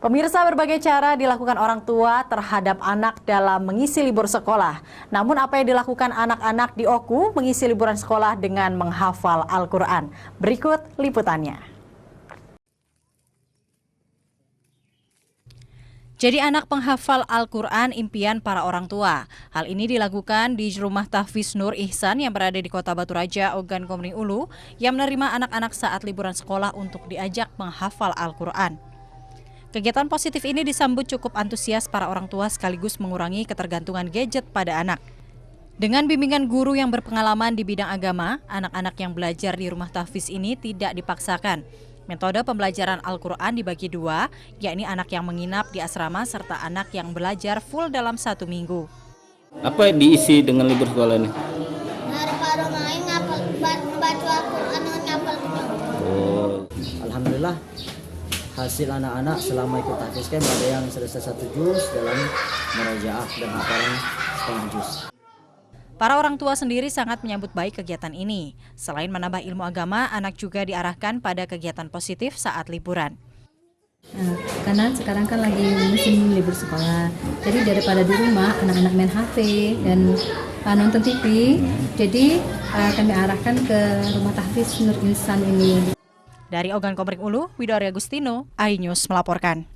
Pemirsa, berbagai cara dilakukan orang tua terhadap anak dalam mengisi libur sekolah. Namun apa yang dilakukan anak-anak di Oku mengisi liburan sekolah dengan menghafal Al-Quran? Berikut liputannya. Jadi anak penghafal Al-Quran impian para orang tua. Hal ini dilakukan di rumah tahfiz Nur Ihsan yang berada di Kota Batu Raja, Ogan Komering Ulu, yang menerima anak-anak saat liburan sekolah untuk diajak menghafal Al-Quran. Kegiatan positif ini disambut cukup antusias para orang tua sekaligus mengurangi ketergantungan gadget pada anak. Dengan bimbingan guru yang berpengalaman di bidang agama, anak-anak yang belajar di rumah tahfiz ini tidak dipaksakan. Metode pembelajaran Al-Quran dibagi dua, yakni anak yang menginap di asrama serta anak yang belajar full dalam 1 minggu. Apa diisi dengan libur sekolah ini? Baru main baca Al-Quran dengan ngapal. Alhamdulillah, hasil anak-anak selama ikut tahfiz camp ada yang selesai 1 juz dalam merajaah dan hafalan setengah juz. Para orang tua sendiri sangat menyambut baik kegiatan ini. Selain menambah ilmu agama, anak juga diarahkan pada kegiatan positif saat liburan. Karena sekarang kan lagi musim libur sekolah, jadi daripada di rumah anak-anak main HP dan nonton TV, jadi kami arahkan ke rumah tahfiz Nur Ihsan ini. Dari Ogan Komering Ulu, Widori Agustino, iNews melaporkan.